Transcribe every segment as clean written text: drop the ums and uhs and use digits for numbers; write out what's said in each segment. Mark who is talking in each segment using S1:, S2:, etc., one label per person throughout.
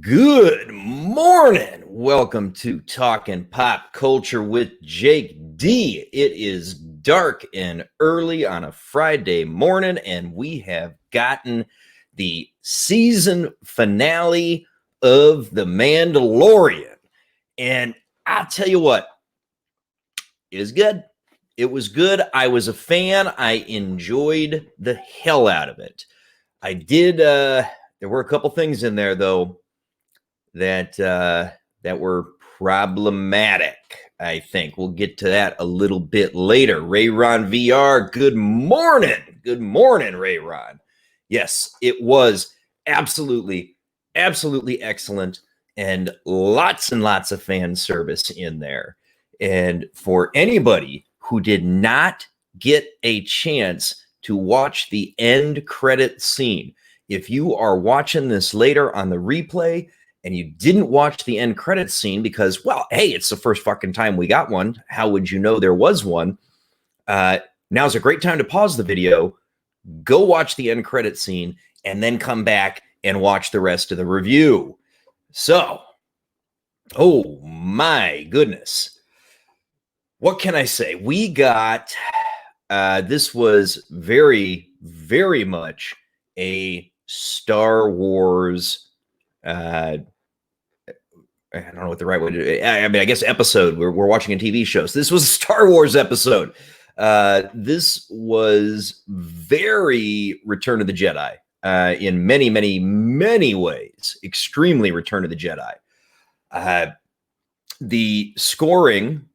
S1: Good morning. Welcome to Talking Pop Culture with Jake D. It is dark and early on a Friday morning, and we have gotten the season finale of The Mandalorian. And I'll tell you what, it is good. It was good. I was a fan. I enjoyed the hell out of it. I did, there were a couple things in there, though, that were problematic. I think we'll get to that a little bit later. Rayron VR, good morning. Good morning, Rayron. Yes, it was absolutely excellent, and lots of fan service in there. And for anybody who did not get a chance to watch the end credit scene, if you are watching this later on the replay and you didn't watch the end credits scene because, well, hey, it's the first fucking time we got one. How would you know there was one? Now's a great time to pause the video, go watch the end credits scene, and then come back and watch the rest of the review. So, oh my goodness. What can I say? We got, this was very much a Star Wars I don't know what the right way to do it. I mean, I guess episode. We're watching a TV show. So this was a Star Wars episode. This was very Return of the Jedi in many ways. Extremely Return of the Jedi. The scoring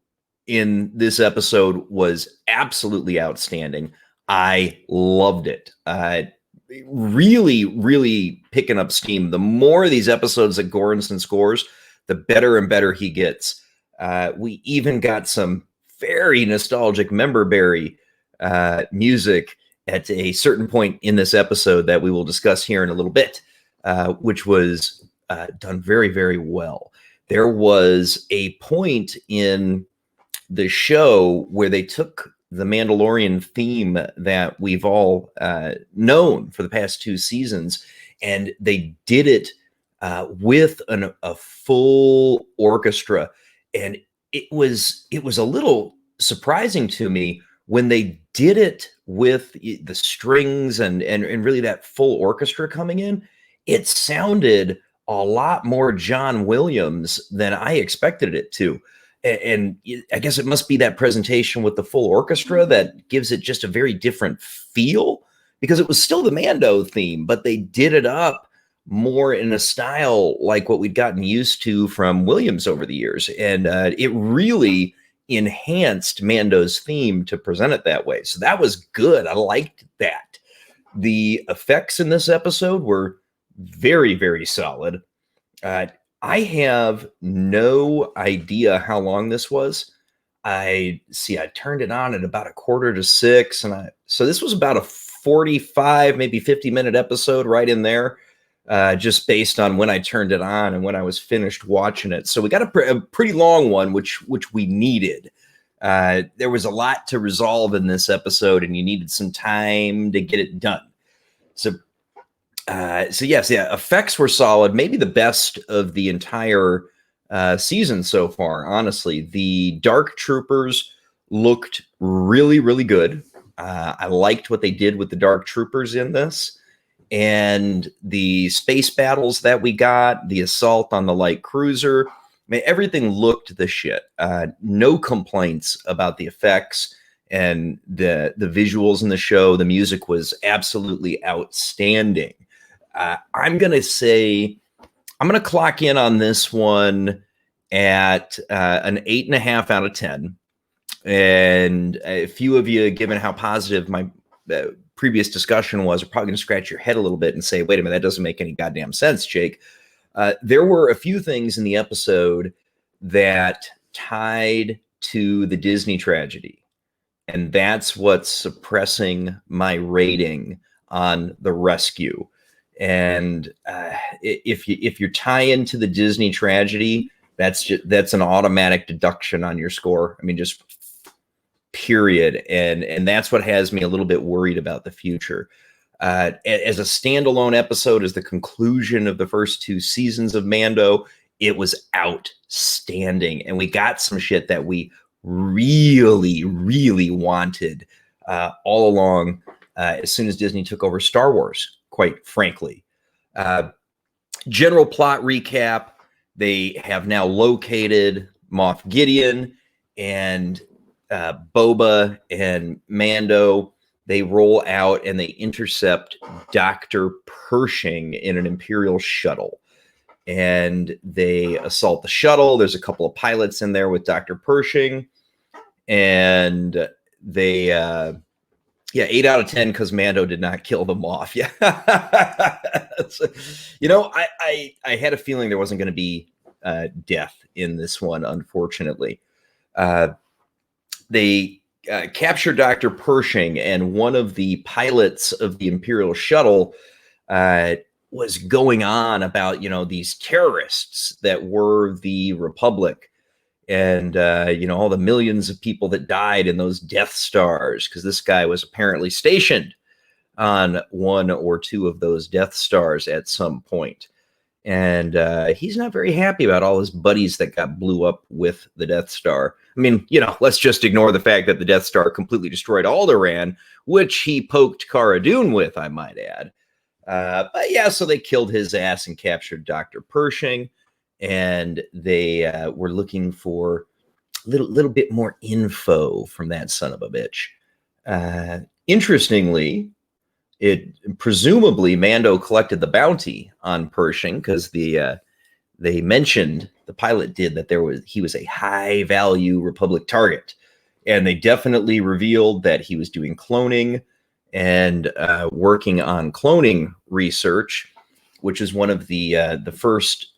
S1: in this episode was absolutely outstanding. I loved it. Really picking up steam. The more of these episodes that Goranson scores, the better and better he gets. We even got some very nostalgic Memberberry music at a certain point in this episode that we will discuss here in a little bit, which was done very well. There was a point in the show where they took the Mandalorian theme that we've all known for the past 2 seasons, and they did it with a full orchestra, and it was a little surprising to me when they did it with the strings and really that full orchestra coming in. It sounded a lot more John Williams than I expected it to. And I guess it must be that presentation with the full orchestra that gives it just a very different feel, because it was still the Mando theme, but they did it up more in a style like what we'd gotten used to from Williams over the years. And it really enhanced Mando's theme to present it that way. So that was good. I liked that. The effects in this episode were very solid. I have no idea how long this was. I turned it on at about 5:45, and so this was about a 45, maybe 50-minute episode right in there, just based on when I turned it on and when I was finished watching it. So we got a pretty long one, which we needed. There was a lot to resolve in this episode, and you needed some time to get it done. So yes, effects were solid. Maybe the best of the entire season so far, honestly. The Dark Troopers looked really good. I liked what they did with the Dark Troopers in this. And the space battles that we got, the assault on the light cruiser, I mean, everything looked the shit. No complaints about the effects and the visuals in the show. The music was absolutely outstanding. I'm going to clock in on this one at an 8.5 out of 10. And a few of you, given how positive my previous discussion was, are probably going to scratch your head a little bit and say, wait a minute, that doesn't make any goddamn sense, Jake. There were a few things in the episode that tied to the Disney tragedy. And that's what's suppressing my rating on The Rescue. And if you tie into the Disney tragedy, that's an automatic deduction on your score. I mean, just period. And that's what has me a little bit worried about the future. As a standalone episode, as the conclusion of the first 2 seasons of Mando, it was outstanding. And we got some shit that we really, really wanted all along as soon as Disney took over Star Wars, quite frankly. General plot recap. They have now located Moff Gideon, and Boba and Mando. They roll out and they intercept Dr. Pershing in an Imperial shuttle. And they assault the shuttle. There's a couple of pilots in there with Dr. Pershing. And they, 8 out of 10 because Mando did not kill them off. Yeah. So, I had a feeling there wasn't going to be death in this one, unfortunately. They captured Dr. Pershing, and one of the pilots of the Imperial shuttle was going on about, these terrorists that were the Republic, and, all the millions of people that died in those Death Stars, because this guy was apparently stationed on 1 or 2 of those Death Stars at some point. And he's not very happy about all his buddies that got blew up with the Death Star. I mean, let's just ignore the fact that the Death Star completely destroyed Alderaan, which he poked Cara Dune with, I might add. But yeah, so they killed his ass and captured Dr. Pershing, and they were looking for a little bit more info from that son of a bitch. Interestingly, presumably Mando collected the bounty on Pershing because they mentioned, the pilot did, that he was a high value Republic target, and they definitely revealed that he was doing cloning and working on cloning research, which is one of the first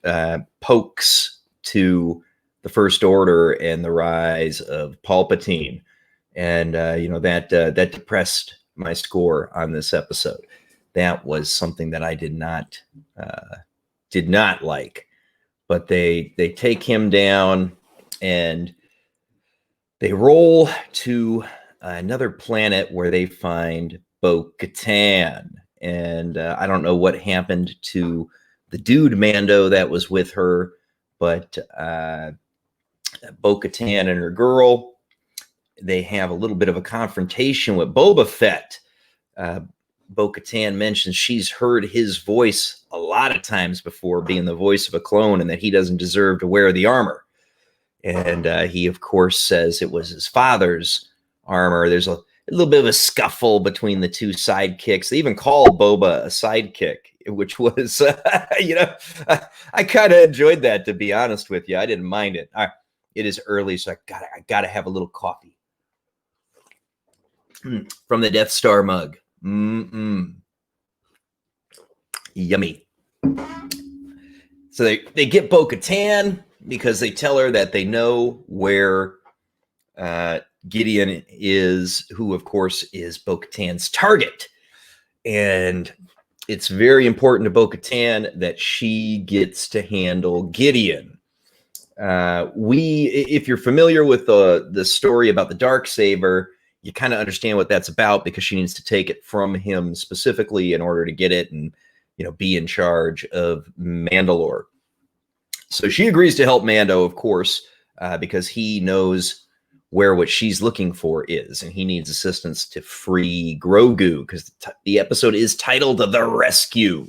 S1: pokes to the First Order and the rise of Palpatine, and that depressed my score on this episode. That was something that I did not like. But they take him down, and they roll to another planet where they find Bo-Katan. And I don't know what happened to the dude Mando that was with her, but Bo-Katan and her girl, they have a little bit of a confrontation with Boba Fett. Bo-Katan mentions she's heard his voice a lot of times before, being the voice of a clone, and that he doesn't deserve to wear the armor. And he, of course, says it was his father's armor. There's a little bit of a scuffle between the two sidekicks. They even call Boba a sidekick, which was, I kind of enjoyed that, to be honest with you. I didn't mind it. It is early, so I gotta have a little coffee from the Death Star mug. Yummy. So they get Bo-Katan because they tell her that they know where Gideon is, who of course is Bo-Katan's target. And it's very important to Bo-Katan that she gets to handle Gideon. If you're familiar with the story about the Darksaber, you kind of understand what that's about, because she needs to take it from him specifically in order to get it and, be in charge of Mandalore. So she agrees to help Mando, of course, because he knows where what she's looking for is, and he needs assistance to free Grogu, because the episode is titled The Rescue.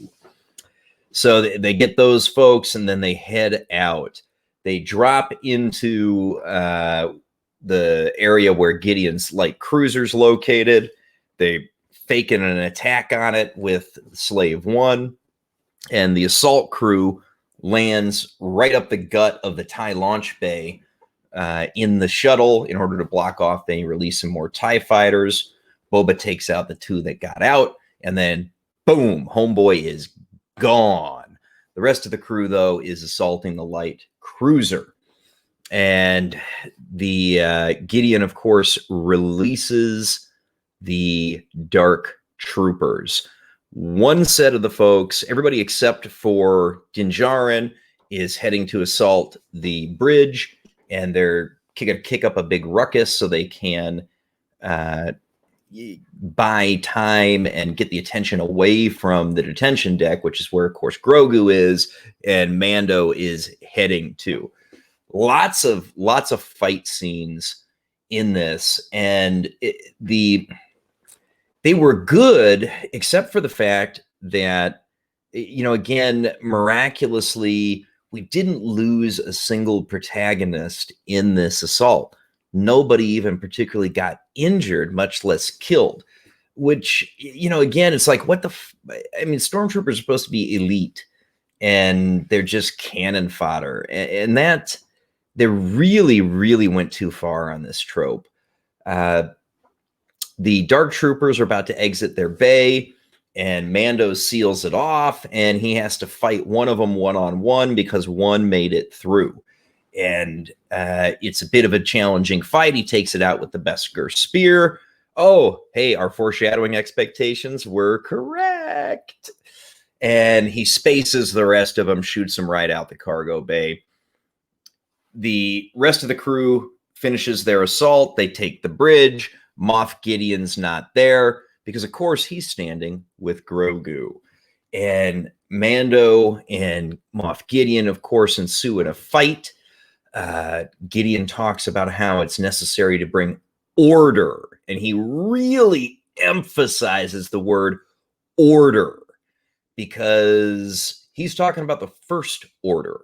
S1: So they get those folks, and then they head out. They drop into the area where Gideon's light cruiser's located. They fake an attack on it with Slave One, and the assault crew lands right up the gut of the TIE launch bay in the shuttle in order to block off. They release some more TIE fighters. Boba takes out the 2 that got out, and then boom, homeboy is gone. The rest of the crew, though, is assaulting the light cruiser. And the Gideon, of course, releases the Dark Troopers. One set of the folks, everybody except for Din Djarin, is heading to assault the bridge, and they're going to kick up a big ruckus so they can buy time and get the attention away from the detention deck, which is where, of course, Grogu is and Mando is heading to. Lots of fight scenes in this, and they were good, except for the fact that, again, miraculously, we didn't lose a single protagonist in this assault. Nobody even particularly got injured, much less killed, which, again, it's like, what the stormtroopers are supposed to be elite, and they're just cannon fodder. And that, they really, really went too far on this trope. The Dark Troopers are about to exit their bay, and Mando seals it off, and he has to fight one of them one-on-one because one made it through. And it's a bit of a challenging fight. He takes it out with the Beskar spear. Oh, hey, our foreshadowing expectations were correct. And he spaces the rest of them, shoots them right out the cargo bay. The rest of the crew finishes their assault. They take the bridge. Moff Gideon's not there because, of course, he's standing with Grogu. And Mando and Moff Gideon, of course, ensue in a fight. Gideon talks about how it's necessary to bring order, and he really emphasizes the word order because he's talking about the First Order.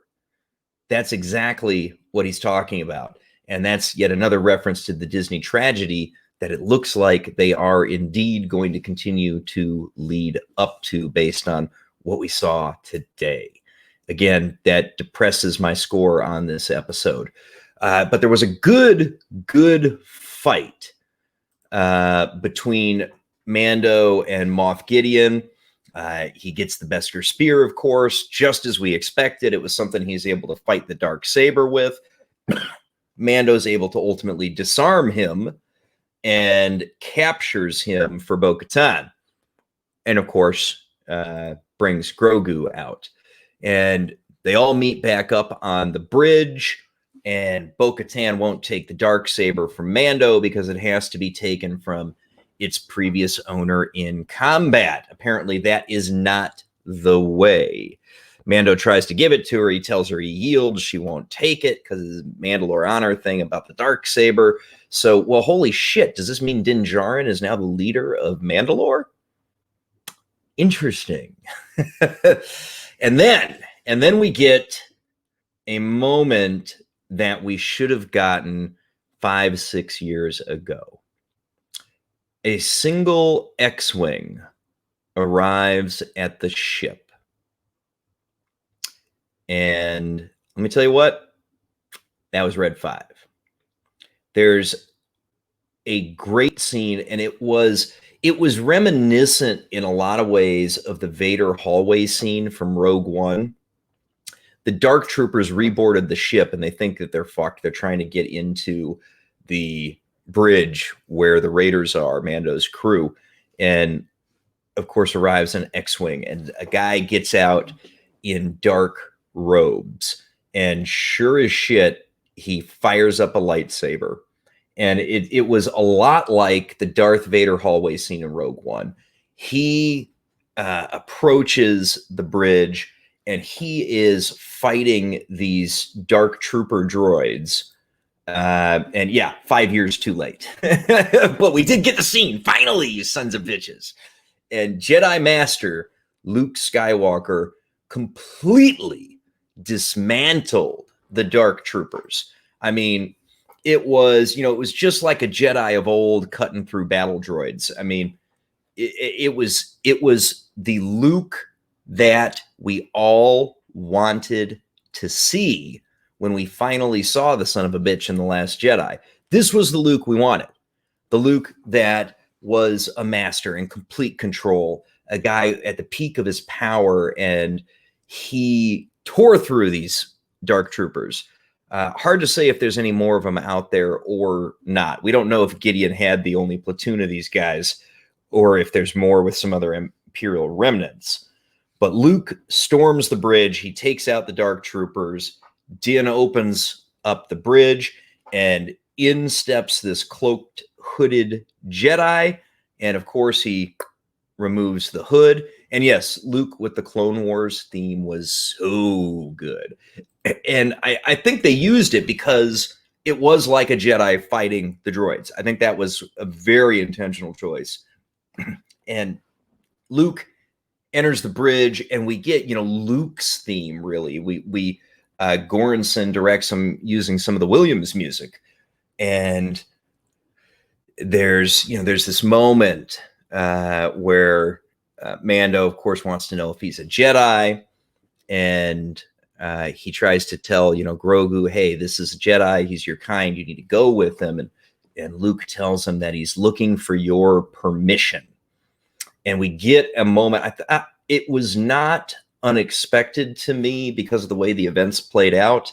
S1: That's exactly what he's talking about. And that's yet another reference to the Disney tragedy that it looks like they are indeed going to continue to lead up to based on what we saw today. Again, that depresses my score on this episode. But there was a good fight between Mando and Moff Gideon. He gets the Beskar spear, of course, just as we expected. It was something he's able to fight the Darksaber with. Mando's able to ultimately disarm him and captures him for Bo-Katan. And, of course, brings Grogu out. And they all meet back up on the bridge, and Bo-Katan won't take the Darksaber from Mando because it has to be taken from its previous owner in combat. Apparently, that is not the way. Mando tries to give it to her. He tells her he yields. She won't take it because of the Mandalore honor thing about the Darksaber. So, well, holy shit, does this mean Din Djarin is now the leader of Mandalore? Interesting. And then we get a moment that we should have gotten 5-6 years ago. A single X-Wing arrives at the ship. And let me tell you what, that was Red 5. There's a great scene, and it was reminiscent in a lot of ways of the Vader hallway scene from Rogue One. The Dark Troopers reboarded the ship, and they think that they're fucked. They're trying to get into the bridge where the Raiders are, Mando's crew, and of course arrives an X-Wing, and a guy gets out in dark robes, and sure as shit, he fires up a lightsaber. And it was a lot like the Darth Vader hallway scene in Rogue One. He approaches the bridge, and he is fighting these dark trooper droids. And yeah, 5 years too late. But we did get the scene, finally, you sons of bitches. And Jedi Master Luke Skywalker completely dismantled the dark troopers. I mean, it was just like a Jedi of old cutting through battle droids. I mean, it was the Luke that we all wanted to see when we finally saw the son of a bitch in The Last Jedi. This was the Luke we wanted. The Luke that was a master in complete control, a guy at the peak of his power, and he tore through these dark troopers. Hard to say if there's any more of them out there or not. We don't know if Gideon had the only platoon of these guys or if there's more with some other Imperial remnants. But Luke storms the bridge. He takes out the dark troopers. Din opens up the bridge, and in steps this cloaked, hooded Jedi. and of course he removes the hood. And yes, Luke with the Clone Wars theme was so good. And I think they used it because it was like a Jedi fighting the droids. I think that was a very intentional choice. And Luke enters the bridge, and we get, Luke's theme, really. We Goranson directs him using some of the Williams music. And there's this moment where Mando, of course, wants to know if he's a Jedi, and he tries to tell Grogu, hey, this is a Jedi, he's your kind, you need to go with him. And Luke tells him that he's looking for your permission. And we get a moment. It was not unexpected to me because of the way the events played out.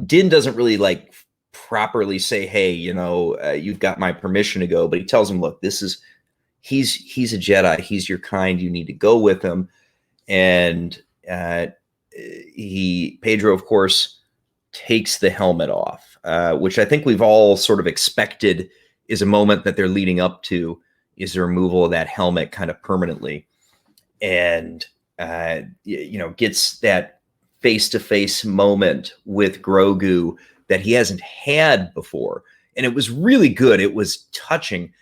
S1: Din doesn't really properly say, hey, you've got my permission to go, but he tells him, look, he's a Jedi, he's your kind, you need to go with him. And Pedro, of course, takes the helmet off, which I think we've all sort of expected is a moment that they're leading up to, is the removal of that helmet kind of permanently. And, gets that face-to-face moment with Grogu that he hasn't had before. And it was really good. It was touching.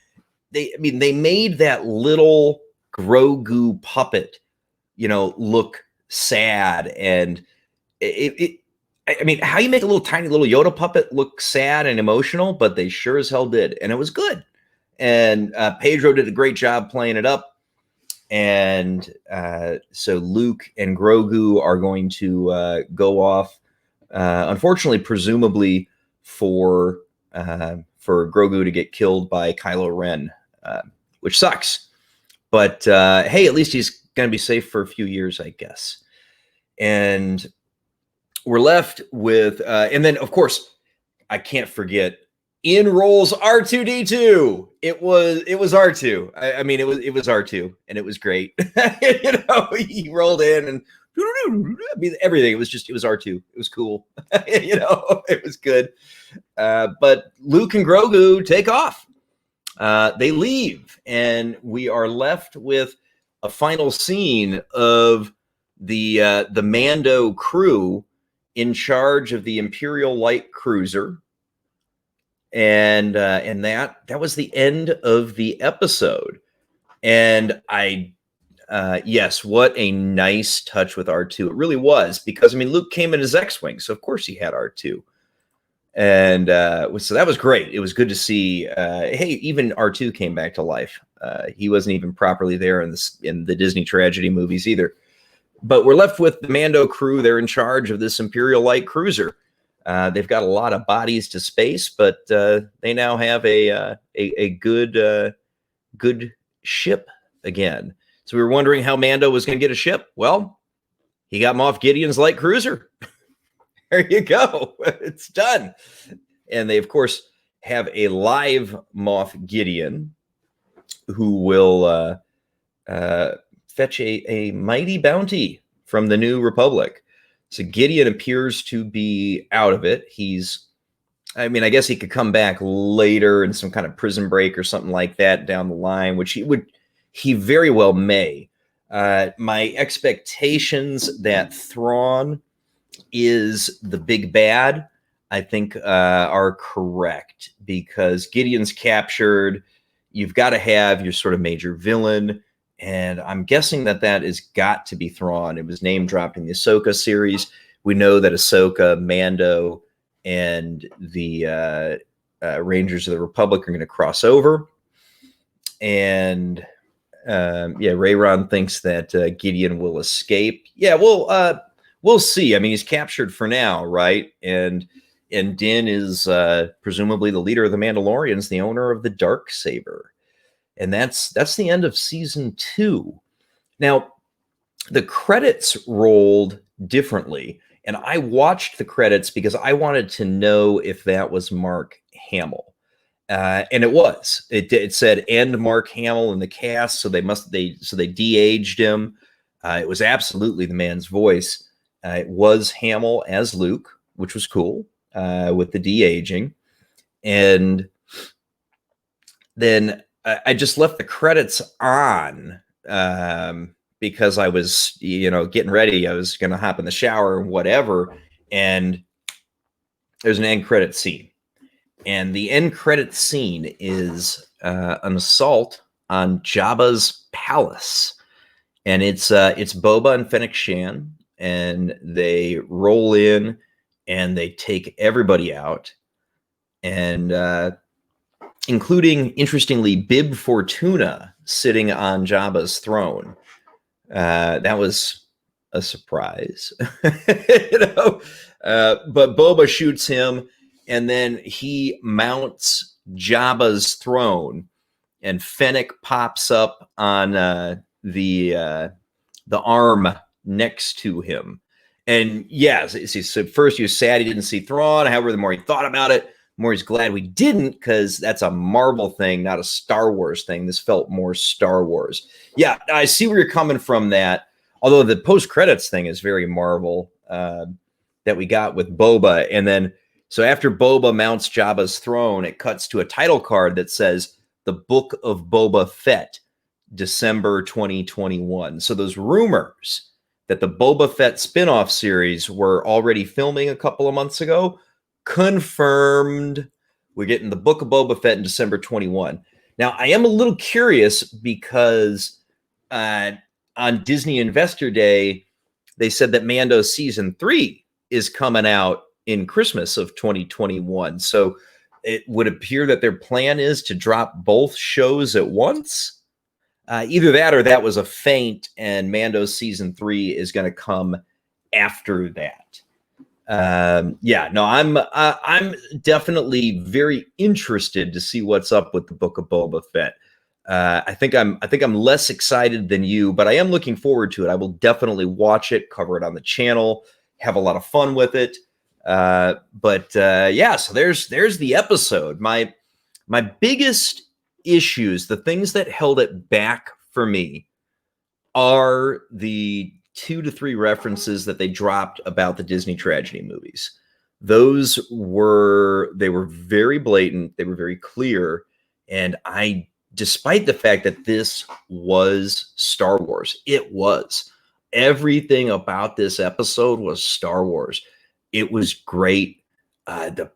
S1: They made that little Grogu puppet, look sad. And how you make a tiny little Yoda puppet look sad and emotional, but they sure as hell did. And it was good. And Pedro did a great job playing it up. And so Luke and Grogu are going to go off, unfortunately, presumably for Grogu to get killed by Kylo Ren, which sucks. But hey, at least he's going to be safe for a few years, I guess. And we're left with, and then, of course, I can't forget, in rolls R2-D2. It was R2. It was R2, and it was great. He rolled in and everything. It was R2. It was cool. It was good. But Luke and Grogu take off. They leave, and we are left with a final scene of the Mando crew in charge of the Imperial light cruiser. And that was the end of the episode. And yes, what a nice touch with R2. It really was, because Luke came in his X-Wing, so of course he had R2. And so that was great. It was good to see, hey, even R2 came back to life. He wasn't even properly there in the Disney tragedy movies either. But we're left with the Mando crew. They're in charge of this Imperial light cruiser. They've got a lot of bodies to space, but they now have a good ship again. So we were wondering how Mando was going to get a ship. Well, he got Moff Gideon's light cruiser. There you go. It's done. And they, of course, have a live Moff Gideon who will fetch a mighty bounty from the New Republic. So Gideon appears to be out of it. I guess he could come back later in some kind of prison break or something like that down the line, which he very well may. My expectations that Thrawn is the big bad, I think, are correct, because Gideon's captured. You've got to have your sort of major villain. And I'm guessing that has got to be Thrawn. It was name dropped in the Ahsoka series. We know that Ahsoka, Mando, and the Rangers of the Republic are going to cross over. And Rayron thinks that Gideon will escape. Yeah, we'll see. He's captured for now, right? And Din is presumably the leader of the Mandalorians, the owner of the Darksaber. And that's the end of season 2. Now, the credits rolled differently, and I watched the credits because I wanted to know if that was Mark Hamill, and it was. It said "and Mark Hamill" in the cast, so they de-aged him. It was absolutely the man's voice. It was Hamill as Luke, which was cool with the de-aging, and then I just left the credits on because I was, getting ready. I was going to hop in the shower and whatever. And there's an end credit scene. And the end credit scene is an assault on Jabba's palace. And it's Boba and Fennec Shan. And they roll in and they take everybody out. And including, interestingly, Bib Fortuna sitting on Jabba's throne. That was a surprise, but Boba shoots him, and then he mounts Jabba's throne, and Fennec pops up on the arm next to him. And yes, so first he was sad he didn't see Thrawn. However, the more he thought about it, the more he's glad we didn't, because that's a Marvel thing, not a Star Wars thing. This felt more Star Wars. Yeah, I see where you're coming from that. Although the post-credits thing is very Marvel that we got with Boba. And then, so after Boba mounts Jabba's throne, it cuts to a title card that says, The Book of Boba Fett, December 2021. So those rumors that the Boba Fett spinoff series were already filming a couple of months ago, confirmed. We're getting the Book of Boba Fett in December 21. Now, I am a little curious because on Disney Investor Day, they said that Mando Season 3 is coming out in Christmas of 2021. So it would appear that their plan is to drop both shows at once. Either that or that was a feint, and Mando Season 3 is going to come after that. I'm definitely very interested to see what's up with the Book of Boba Fett. I think I'm less excited than you, but I am looking forward to it. I will definitely watch it, cover it on the channel, have a lot of fun with it. So there's the episode. My biggest issues, the things that held it back for me, are the 2 to 3 references that they dropped about the Disney tragedy movies. Those were very blatant. They were very clear. And despite the fact that this was Star Wars, it was. Everything about this episode was Star Wars. It was great. The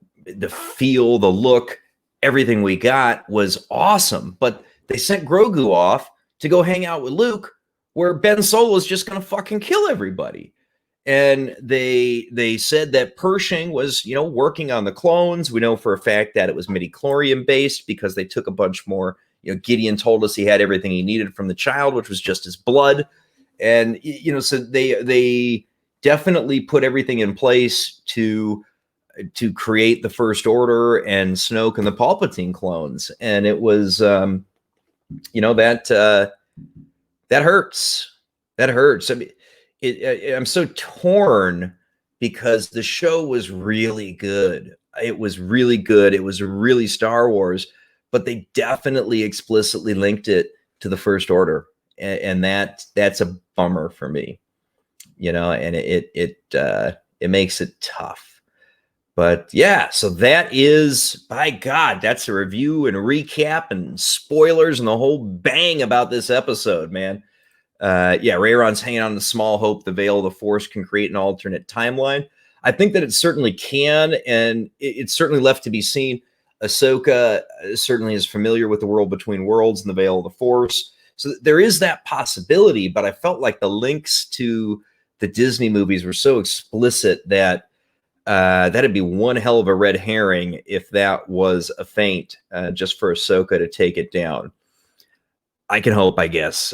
S1: feel, the look, everything we got was awesome. But they sent Grogu off to go hang out with Luke, where Ben Solo is just going to fucking kill everybody. And they said that Pershing was, working on the clones. We know for a fact that it was midi-chlorian based because they took a bunch more. Gideon told us he had everything he needed from the child, which was just his blood. And, so they definitely put everything in place to create the First Order and Snoke and the Palpatine clones. And it was, that hurts. That hurts. I mean, I'm so torn because the show was really good. It was really good. It was really Star Wars, but they definitely explicitly linked it to the First Order. And that's a bummer for me, and it makes it tough. But yeah, so that is, by God, that's a review and recap and spoilers and the whole bang about this episode, man. Rayron's hanging on to small hope the Veil of the Force can create an alternate timeline. I think that it certainly can, and it's certainly left to be seen. Ahsoka certainly is familiar with the world between worlds and the Veil of the Force. So there is that possibility, but I felt like the links to the Disney movies were so explicit that that'd be one hell of a red herring if that was a feint just for Ahsoka to take it down. I can hope, I guess.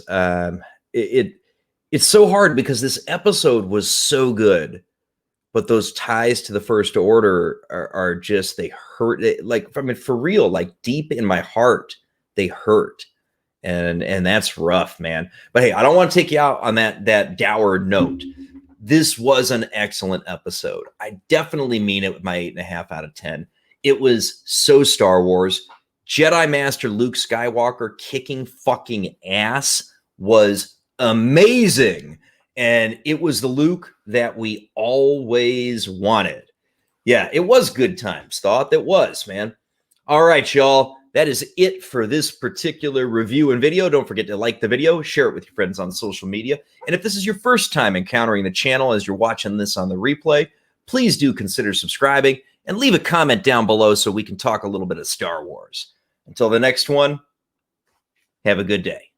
S1: It's so hard because this episode was so good, but those ties to the First Order are just, they hurt. For real, like deep in my heart, they hurt. And that's rough, man. But hey, I don't want to take you out on that dour note. This was an excellent episode. I definitely mean it with my 8.5 out of 10. It was so Star Wars. Jedi Master Luke Skywalker kicking fucking ass was amazing. And it was the Luke that we always wanted. Yeah, it was good times. Thought that was, man. All right, y'all. That is it for this particular review and video. Don't forget to like the video, share it with your friends on social media. And if this is your first time encountering the channel as you're watching this on the replay, please do consider subscribing and leave a comment down below so we can talk a little bit of Star Wars. Until the next one, have a good day.